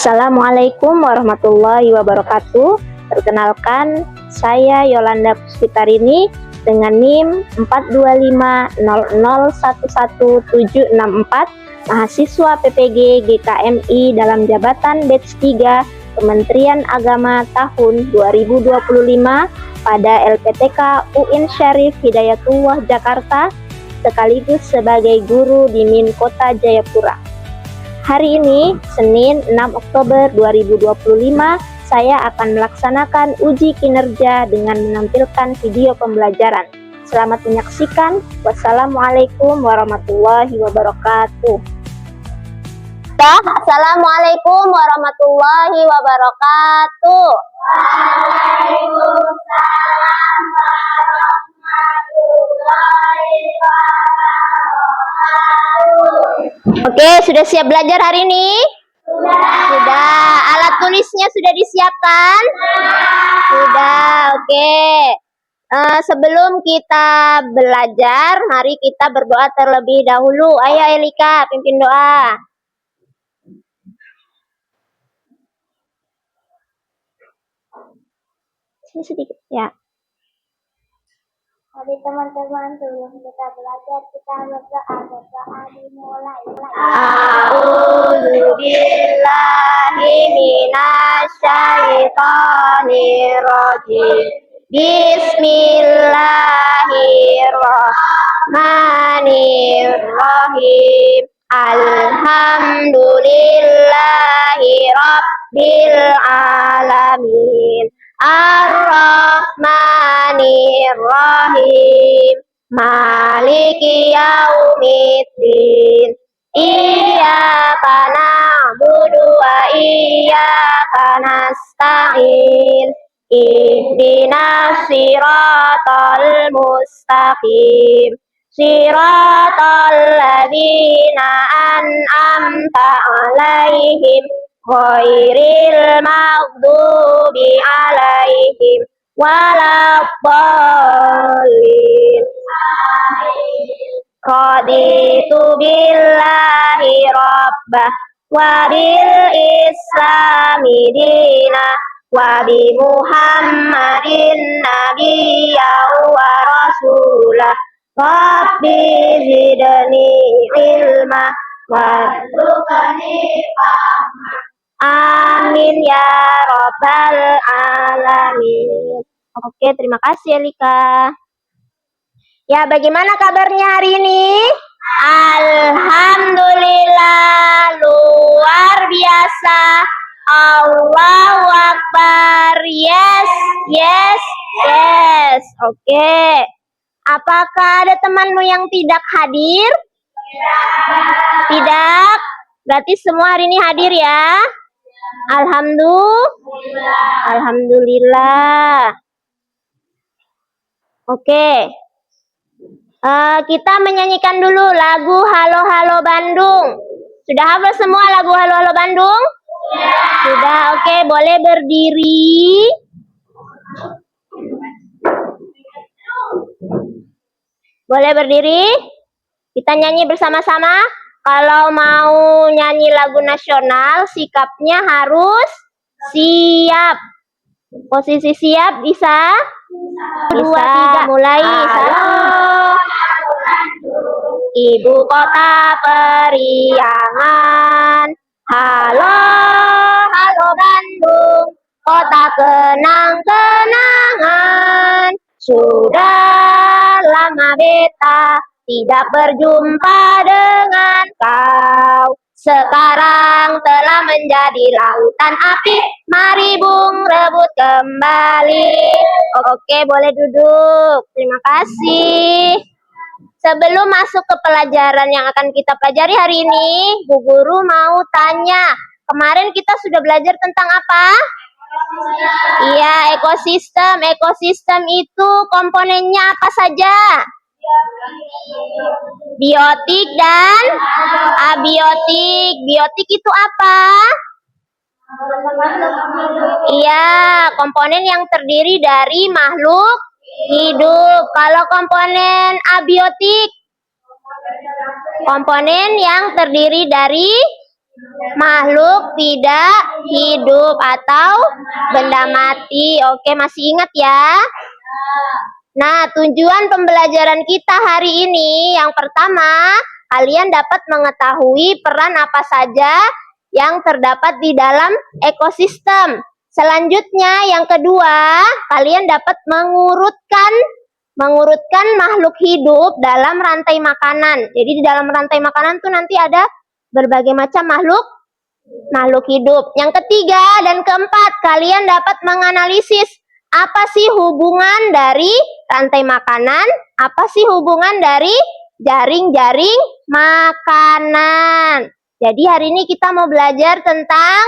Assalamualaikum warahmatullahi wabarakatuh. Perkenalkan, saya Yolanda Puspitarini dengan NIM 42500111764, mahasiswa PPG GKMI dalam jabatan Batch 3 Kementerian Agama tahun 2025 pada LPTK UIN Syarif Hidayatullah Jakarta, sekaligus sebagai guru di MIN Kota Jayapura. Hari ini, Senin 6 Oktober 2025, saya akan melaksanakan uji kinerja dengan menampilkan video pembelajaran. Selamat menyaksikan. Wassalamualaikum warahmatullahi wabarakatuh. Assalamualaikum warahmatullahi wabarakatuh. Waalaikumsalam warahmatullahi wabarakatuh. Oke, sudah siap belajar hari ini? Sudah. Alat tulisnya sudah disiapkan? Sudah. Oke. Sebelum kita belajar, mari kita berdoa terlebih dahulu. Ayo Elika, pimpin doa. Sini sedikit ya. Mari teman-teman, sebelum kita belajar, kita berdoa dimulai. A'udzu billahi minasyaitonir rajim. Bismillahirrahmanirrahim. Alhamdulillahi rabbil alamin. Ar-Rahmanir-Rahim. Maliki yaumiddin. Iyyaka na'budu wa iyyaka nasta'in. Ihdinas siratal mustaqim. Siratal ladzina an'amta 'alaihim ghairil maghdubi 'alaihim waladdallin. Raditu billahi rabbah wa bil islami dinah wa bi Muhammadin nabiyya wa rasulah. Rabbi zidni ilma warzuqni fahma. Amin ya robbal alamin. Oke, terima kasih Elika. Ya, bagaimana kabarnya hari ini? Alhamdulillah, luar biasa. Allahu Akbar. Yes, yes, yes. Oke. Apakah ada temanmu yang tidak hadir? Tidak. Berarti semua hari ini hadir ya? Alhamdulillah. Oke. Kita menyanyikan dulu lagu Halo Halo Bandung. Sudah hafal semua lagu Halo Halo Bandung? Sudah. Oke, boleh berdiri. Boleh berdiri? Kita nyanyi bersama-sama. Kalau mau nyanyi lagu nasional, sikapnya harus siap. Posisi siap bisa? Bisa. Mulai. Halo, Ibu kota periangan. Halo, halo Bandung, kota kenang-kenangan. Sudah lama beta tidak berjumpa dengan kau. Sekarang telah menjadi lautan api. Mari bung rebut kembali. Oke, boleh duduk. Terima kasih. Sebelum masuk ke pelajaran yang akan kita pelajari hari ini, Bu Guru mau tanya. Kemarin kita sudah belajar tentang apa? Iya, ekosistem. Ekosistem itu komponennya apa saja? Biotik dan abiotik. Biotik itu apa? Iya, komponen yang terdiri dari makhluk hidup. Kalau komponen abiotik, komponen yang terdiri dari makhluk tidak hidup atau benda mati. Oke, masih ingat ya? Nah, tujuan pembelajaran kita hari ini yang pertama, kalian dapat mengetahui peran apa saja yang terdapat di dalam ekosistem. Selanjutnya, yang kedua, kalian dapat mengurutkan makhluk hidup dalam rantai makanan. Jadi di dalam rantai makanan tuh nanti ada berbagai macam makhluk hidup. Yang ketiga dan keempat, kalian dapat menganalisis apa sih hubungan dari rantai makanan, apa sih hubungan dari jaring-jaring makanan. Jadi hari ini kita mau belajar tentang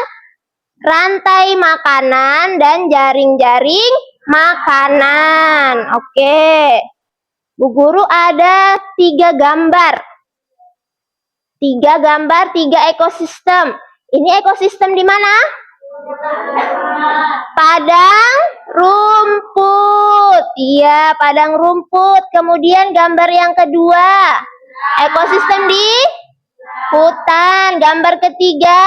rantai makanan dan jaring-jaring makanan. Oke. Bu Guru ada 3 gambar. 3 ekosistem. Ini ekosistem di mana? Padang rumput. Iya, padang rumput. Kemudian gambar yang kedua, ekosistem di hutan. Gambar ketiga,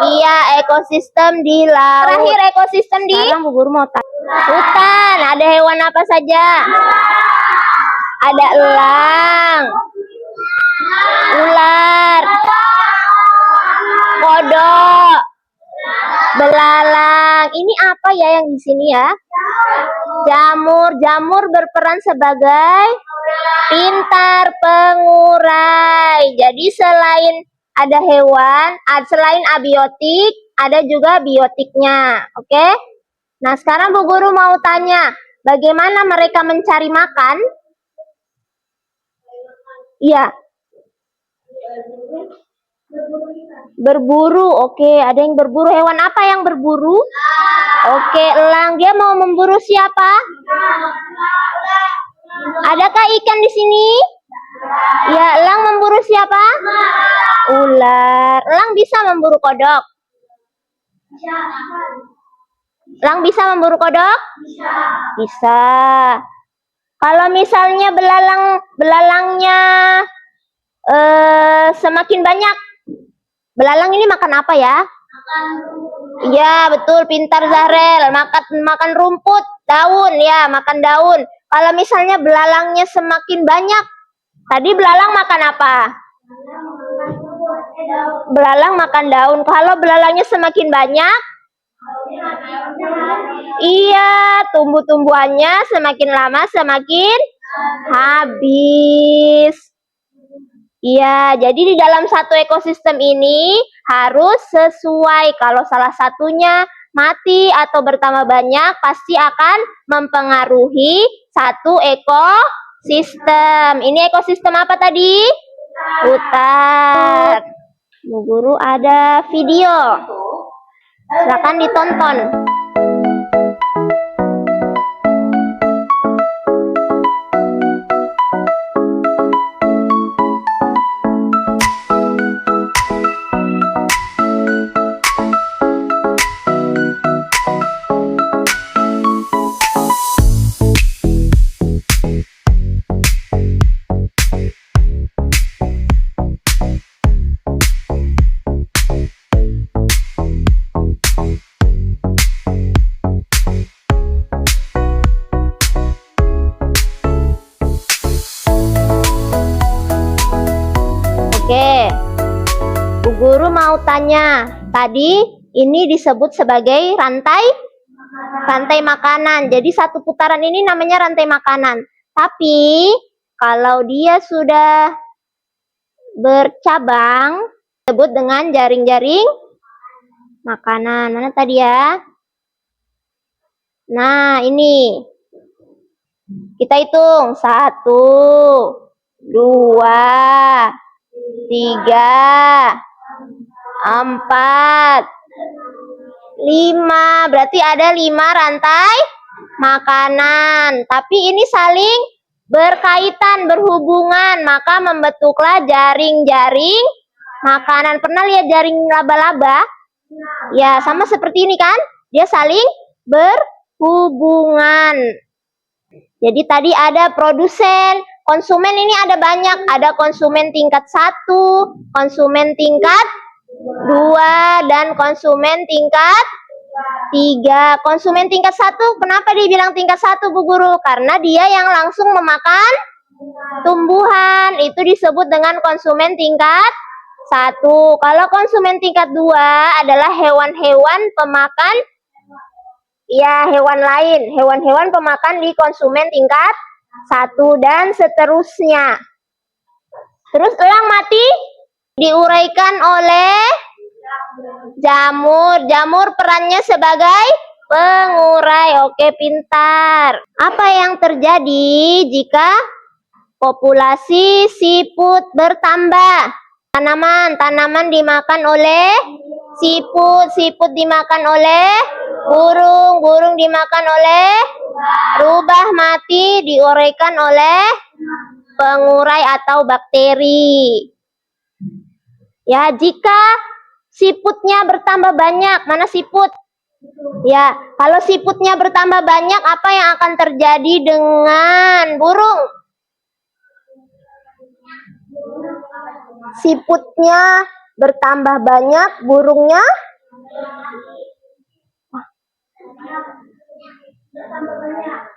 iya, ekosistem di laut. Terakhir, ekosistem di sekarang Bu Guru mau hutan. Ada hewan apa saja? Ada elang, ular, kodok, belalang. Ini apa ya yang di sini ya? Jamur. Jamur berperan sebagai pintar pengurai. Jadi selain ada hewan, selain abiotik, ada juga biotiknya. Oke? Nah, sekarang Bu Guru mau tanya, bagaimana mereka mencari makan? Iya. Berburu. Oke, ada yang berburu. Hewan apa yang berburu? Oke, elang. Dia mau memburu siapa? Adakah ikan di sini? Ya, elang memburu siapa? Ular. Elang bisa memburu kodok? Elang bisa memburu kodok? Bisa. Kalau misalnya belalangnya semakin banyak, belalang ini makan apa ya? Iya, betul, pintar Zahrel. Makan rumput, daun, ya, makan daun. Kalau misalnya belalangnya semakin banyak, tadi belalang makan apa? Belalang makan daun. Kalau belalangnya semakin banyak, iya, tumbuh-tumbuhannya semakin lama semakin habis. Iya, jadi di dalam satu ekosistem ini harus sesuai. Kalau salah satunya mati atau bertambah banyak, pasti akan mempengaruhi satu ekosistem. Ini ekosistem apa tadi? Hutan. Bu Guru ada video. Silakan ditonton. Oke, Bu Guru mau tanya, tadi ini disebut sebagai rantai makanan. Jadi satu putaran ini namanya rantai makanan. Tapi kalau dia sudah bercabang, disebut dengan jaring-jaring makanan. Mana tadi ya? Nah, ini. Kita hitung. 1, 2, 3, 4, 5. Berarti ada 5 rantai makanan. Tapi ini saling berkaitan, berhubungan. Maka membentuklah jaring-jaring makanan. Pernah lihat jaring laba-laba? Ya, sama seperti ini kan? Dia saling berhubungan. Jadi tadi ada produsen, konsumen ini ada banyak. Ada konsumen tingkat 1, konsumen tingkat 2, dan konsumen tingkat 3. Konsumen tingkat 1, kenapa dibilang tingkat 1, Bu Guru? Karena dia yang langsung memakan tumbuhan, itu disebut dengan konsumen tingkat 1. Kalau konsumen tingkat 2 adalah hewan-hewan pemakan, ya hewan lain, hewan-hewan pemakan di konsumen tingkat 1, dan seterusnya. Terus elang mati diuraikan oleh jamur. Jamur perannya sebagai pengurai. Oke, pintar. Apa yang terjadi jika populasi siput bertambah? Tanaman dimakan oleh siput dimakan oleh burung dimakan oleh rubah, mati diuraikan oleh pengurai atau bakteri. Ya, jika siputnya bertambah banyak, mana siput? Ya, kalau siputnya bertambah banyak, apa yang akan terjadi dengan burung? Siputnya bertambah banyak, burungnya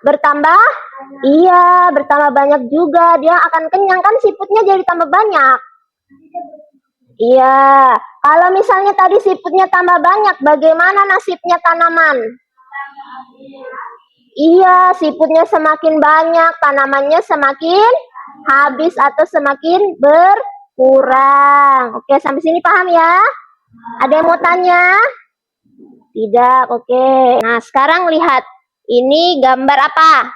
bertambah? Iya, bertambah banyak juga. Dia akan kenyang, kan siputnya jadi tambah banyak. Iya, kalau misalnya tadi siputnya tambah banyak, bagaimana nasibnya tanaman? Iya, siputnya semakin banyak, tanamannya semakin habis atau semakin berkurang. Oke, sampai sini paham ya? Ada yang mau tanya? Tidak, oke. Nah, sekarang lihat. Ini gambar apa?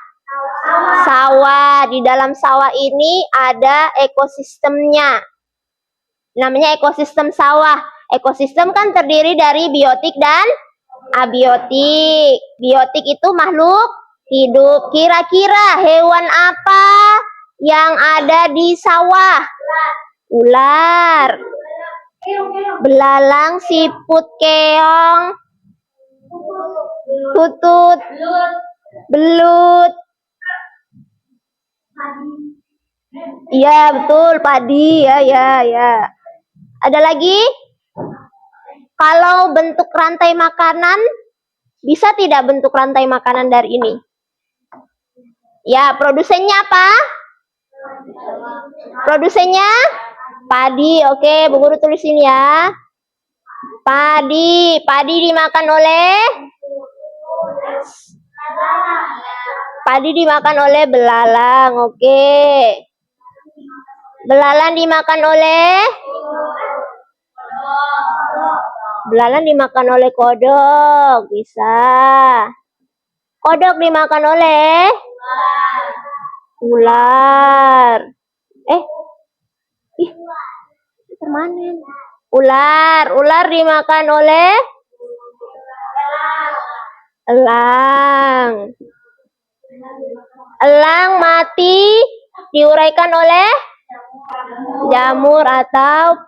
Sawah. Di dalam sawah ini ada ekosistemnya. Namanya ekosistem sawah. Ekosistem kan terdiri dari biotik dan abiotik. Biotik itu makhluk hidup. Kira-kira hewan apa yang ada di sawah? Ular, belalang, siput, keong, tutut, belut. Iya, betul, padi. Ya. Ada lagi? Kalau bentuk rantai makanan, bisa tidak bentuk rantai makanan dari ini? Ya, produsennya apa? Produsennya padi. Oke, Bu Guru tulis ini ya. Padi dimakan oleh belalang. Oke. Belalang dimakan oleh kodok. Bisa. Kodok dimakan oleh ular. Permanen. Ular dimakan oleh elang. Elang mati diuraikan oleh jamur atau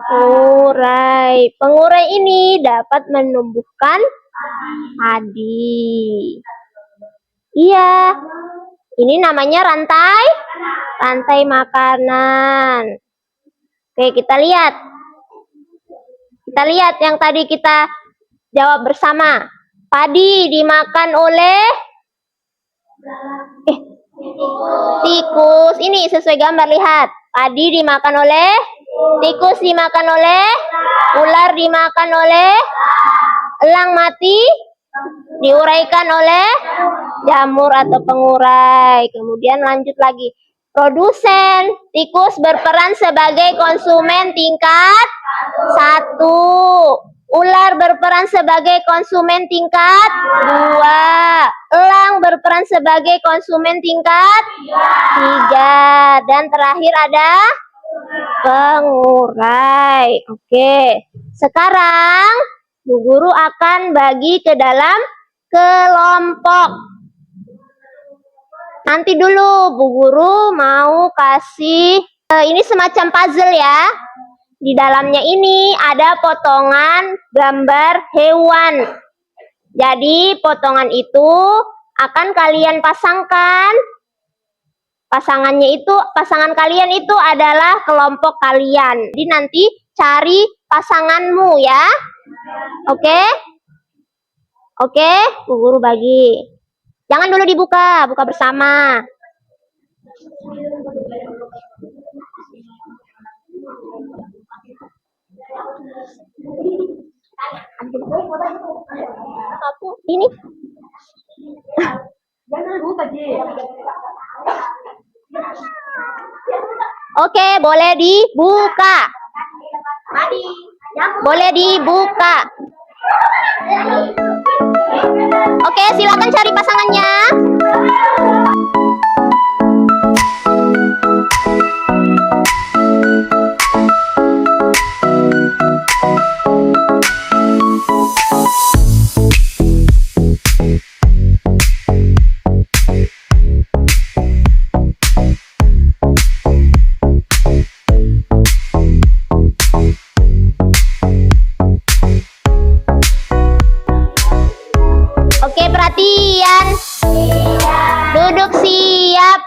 pengurai. Pengurai ini dapat menumbuhkan padi. Iya, ini namanya rantai makanan. Oke, kita lihat yang tadi kita jawab bersama. Padi dimakan oleh tikus. Ini sesuai gambar, lihat. Padi dimakan oleh tikus, dimakan oleh ular, dimakan oleh elang, mati diuraikan oleh jamur atau pengurai. Kemudian lanjut lagi. Produsen tikus berperan sebagai konsumen tingkat 1. Ular berperan sebagai konsumen tingkat 2. Elang berperan sebagai konsumen tingkat 3. Dan terakhir ada pengurai. Oke. Sekarang Bu Guru akan bagi ke dalam kelompok. Nanti dulu Bu Guru mau kasih ini semacam puzzle ya. Di dalamnya ini ada potongan gambar hewan. Jadi potongan itu akan kalian pasangkan. Pasangan kalian itu adalah kelompok kalian. Jadi nanti cari pasanganmu ya. Oke? Oke, Bu Guru bagi. Jangan dulu dibuka, buka bersama. Ini. Oke, boleh dibuka. Boleh dibuka. Oke, silakan cari pasangannya. Oke, perhatian. Duduk siap.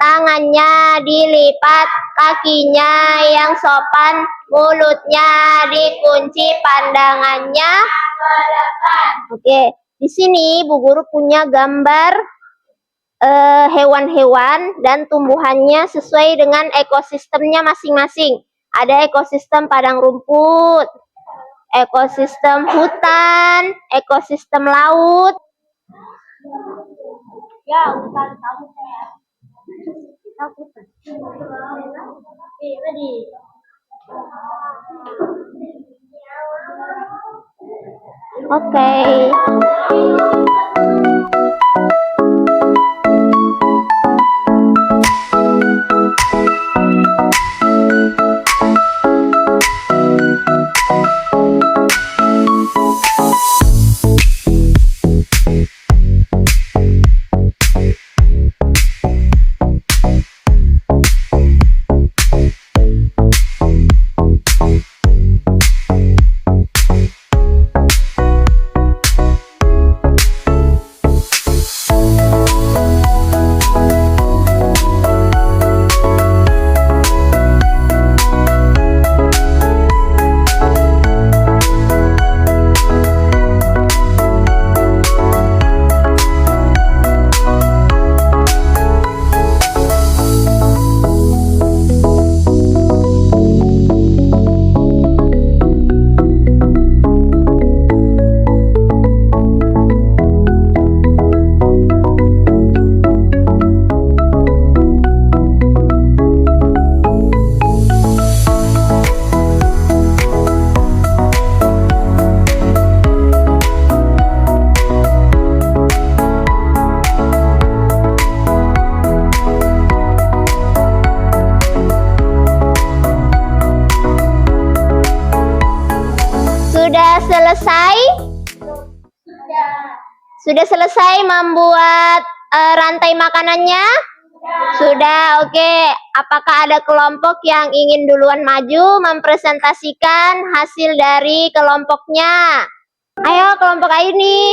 Tangannya dilipat, kakinya yang sopan, mulutnya dikunci, pandangannya ke depan. Oke, di sini Bu Guru punya gambar hewan-hewan dan tumbuhannya sesuai dengan ekosistemnya masing-masing. Ada ekosistem padang rumput, ekosistem hutan, ekosistem laut. Ya, hutan kamu saya. Oke. Sudah selesai? Sudah selesai membuat rantai makanannya? Sudah, oke. Apakah ada kelompok yang ingin duluan maju mempresentasikan hasil dari kelompoknya? Ayo, kelompok ini.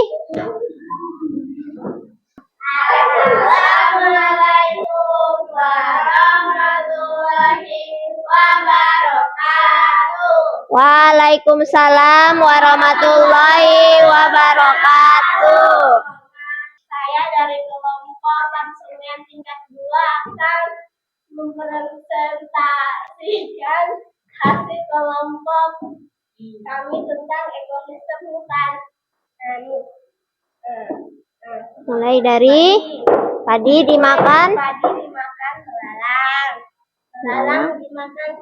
Assalamualaikum warahmatullahi wabarakatuh. Waalaikumsalam warahmatullahi wabarakatuh. Saya dari kelompok konsumen tingkat 2 akan mempresentasikan hasil kelompok kami tentang ekosistem hutan. Mulai dari padi dimakan, belalang, belalang dimakan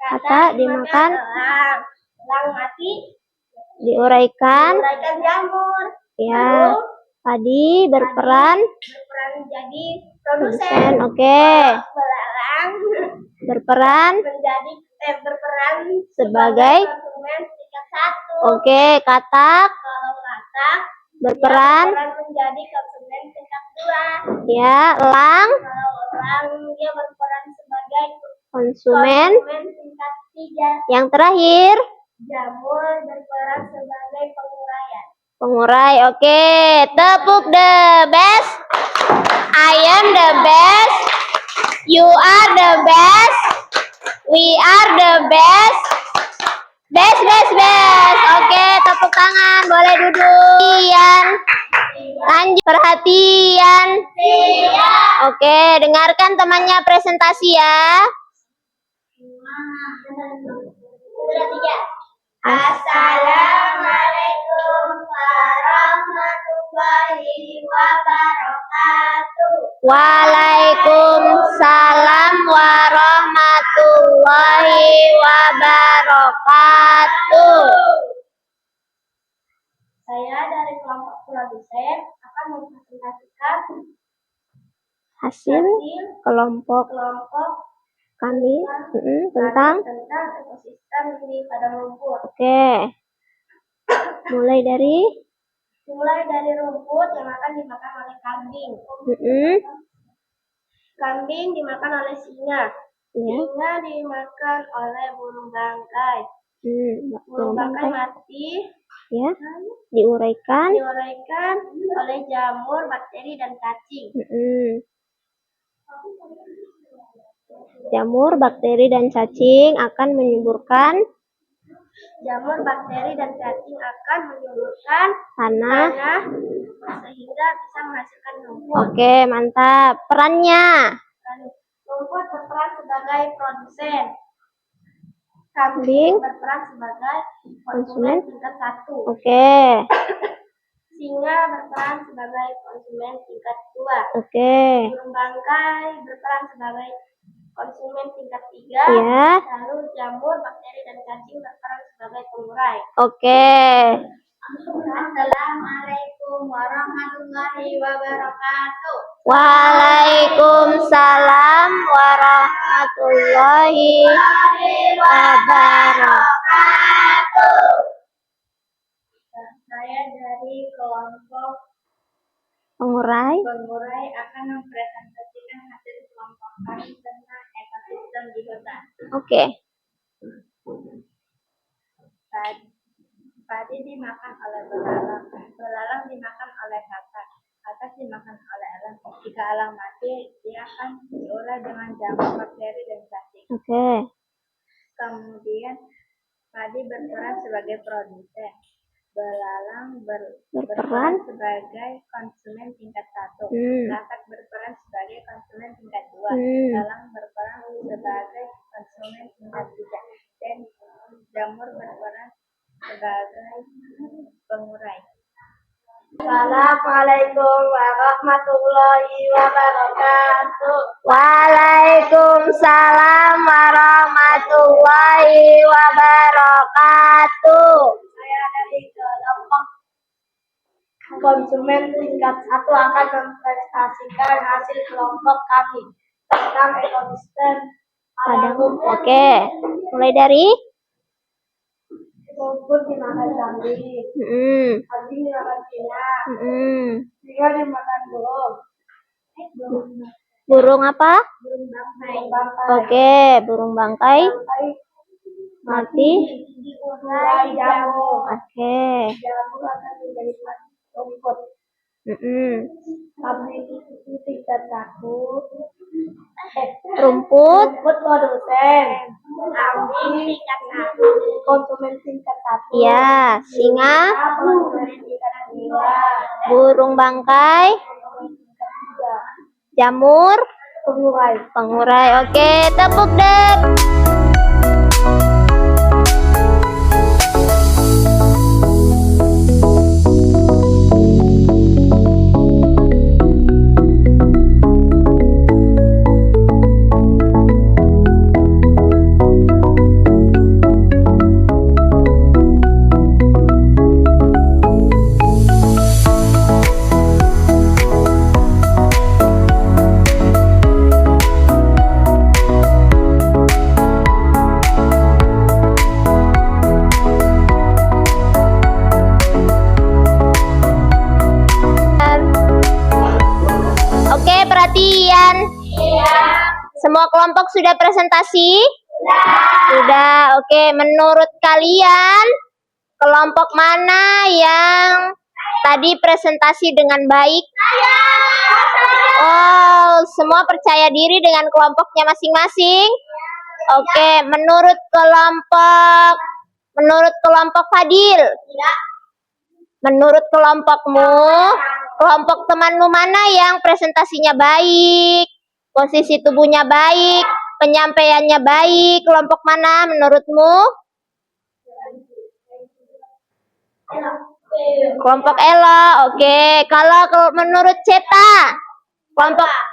kata dimakan, elang mati diuraikan. jamur. Ya, padi berperan Menjadi produsen. Oke. Belalang Berperan berperan sebagai konsumen tingkat 1. Oke, katak Kalau katak berperan menjadi konsumen tingkat 2. ya, elang Kalau elang dia berperan sebagai konsumen tingkat 3. yang terakhir Jamur berperan sebagai penguraian. pengurai. Oke, tepuk the best. I am the best. You are the best. We are the best. Best. Oke, tepuk tangan. Boleh duduk. Lanjut. Perhatian. Oke, dengarkan temannya presentasi ya. Assalamualaikum warahmatullahi wabarakatuh. Waalaikumsalam warahmatullahi wabarakatuh. Saya dari kelompok produsen akan mempresentasikan Hasil kelompok kami tentang ekosistem di padang rumput. Oke. Mulai dari rumput yang akan dimakan oleh kambing. Kambing dimakan oleh singa. Singa dimakan oleh burung bangkai. Burung bangkai mati. Ya, diuraikan oleh jamur, bakteri, dan cacing. Jamur, bakteri, dan cacing akan menyuburkan tanah sehingga bisa menghasilkan rumput. Oke, mantap. Perannya Rumput berperan sebagai produsen. Kambing berperan sebagai konsumen tingkat 1. Oke. Singa berperan sebagai konsumen tingkat 2. Oke. Burung bangkai berperan sebagai konsumen tingkat 3. Ya. Lalu jamur, bakteri, dan cacing berperan sebagai pengurai. Oke. Assalamualaikum warahmatullahi wabarakatuh. Waalaikumsalam warahmatullahi wabarakatuh. Saya dari kelompok Pengurai akan mempresentasikan hasil kelompok kami tentang ekosistem di hutan. Oke. Padi dimakan oleh belalang. Belalang dimakan oleh katak. Katak dimakan oleh elang. Jika elang mati, dia akan diolah dengan jamur, bakteri, dan cacing. Oke. Kemudian padi berperan sebagai produsen. Belalang berperan sebagai konsumen tingkat 1. Katak berperan sebagai konsumen tingkat 2. Elang berperan sebagai konsumen tingkat 3. Dan jamur berperan sebagai pengurai. Assalamualaikum warahmatullahi wabarakatuh. Waalaikumsalam warahmatullahi wabarakatuh. Saya dari kelompok konsumen tingkat 1 akan mempresentasikan hasil kelompok kami tentang ekosistem padang rumput. Oke. Mulai dari rumput dimakan kambing. Kambing dimakan singa. Singa dimakan burung. Burung apa? Burung bangkai. Oke, burung bangkai mati. Diurai jamur. Oke. Jamur akan menjadi rumput. Kambing itu tingkat 1. Rumput Produsen. Kambing tingkat 1. Konsumen tingkat 1. ya, singa, Konsumen tingkat 2. burung bangkai, jamur, pengurai. Oke, tepuk dek. Oke, perhatian. Semua kelompok sudah presentasi? Sudah. Oke, menurut kalian kelompok mana yang tadi presentasi dengan baik? Oh, semua percaya diri dengan kelompoknya masing-masing? Oke, menurut kelompok Fadil. Menurut kelompokmu, kelompok temanmu mana yang presentasinya baik, posisi tubuhnya baik, penyampaiannya baik, kelompok mana menurutmu? Kelompok Ella, oke. Kalau menurut Ceta,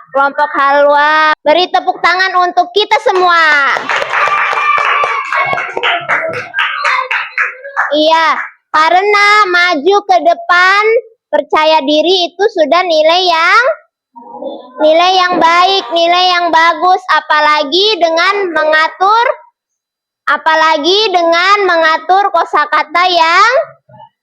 kelompok Halwa. Beri tepuk tangan untuk kita semua. Iya, karena maju ke depan, percaya diri itu sudah nilai yang baik, nilai yang bagus, apalagi dengan mengatur kosakata yang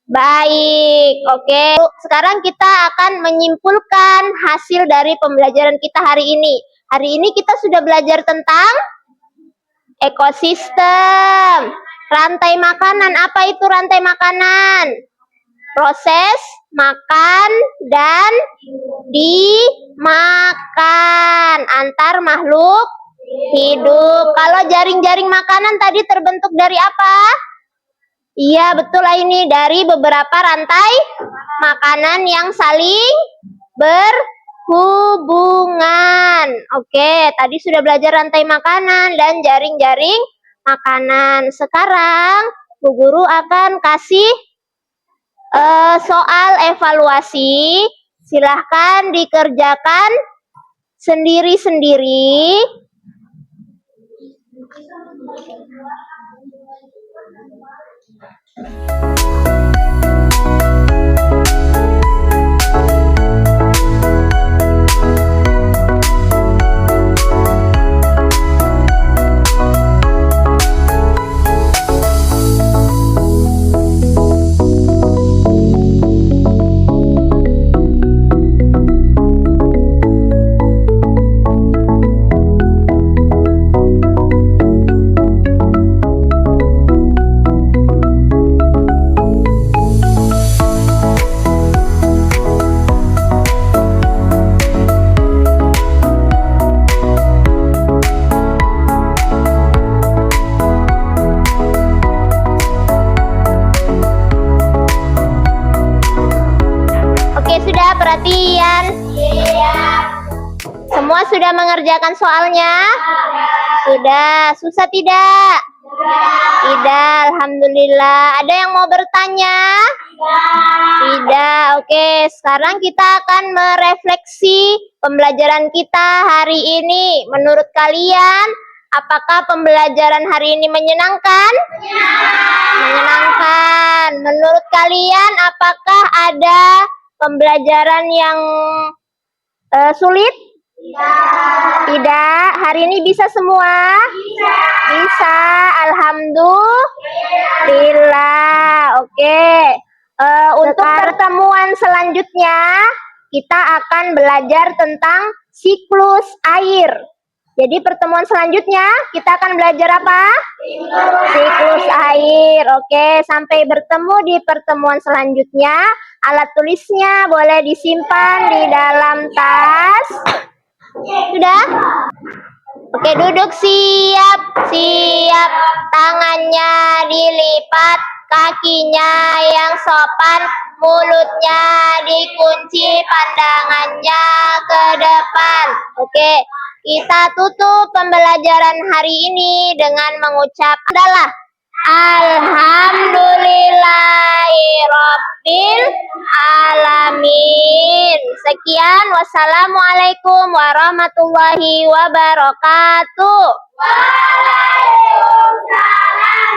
baik. Oke, sekarang kita akan menyimpulkan hasil dari pembelajaran kita hari ini. Hari ini kita sudah belajar tentang ekosistem, rantai makanan. Apa itu rantai makanan? Proses makan dan dimakan antar makhluk hidup. Kalau jaring-jaring makanan tadi terbentuk dari apa? Iya, betul lah, ini dari beberapa rantai makanan yang saling berhubungan. Oke, tadi sudah belajar rantai makanan dan jaring-jaring makanan. Sekarang Bu Guru akan kasih soal evaluasi. Silahkan dikerjakan sendiri-sendiri. Sudah perhatian? Iya. Semua sudah mengerjakan soalnya? Sudah. Susah tidak? Tidak. Alhamdulillah. Ada yang mau bertanya? Tidak. Oke, sekarang kita akan merefleksi pembelajaran kita hari ini. Menurut kalian, apakah pembelajaran hari ini menyenangkan? Menyenangkan. Menurut kalian, apakah ada pembelajaran yang sulit? Tidak. Hari ini bisa semua? Bisa. Alhamdulillah. Oke. Untuk pertemuan selanjutnya, kita akan belajar tentang siklus air. Jadi pertemuan selanjutnya kita akan belajar apa? Siklus air. Oke, sampai bertemu di pertemuan selanjutnya. Alat tulisnya boleh disimpan di dalam tas. Sudah? Oke, duduk siap. Tangannya dilipat, kakinya yang sopan, mulutnya dikunci, pandangannya ke depan. Oke. Kita tutup pembelajaran hari ini dengan mengucap adalah Alhamdulillahirabbil alamin. Sekian, wassalamualaikum warahmatullahi wabarakatuh. Waalaikumsalam.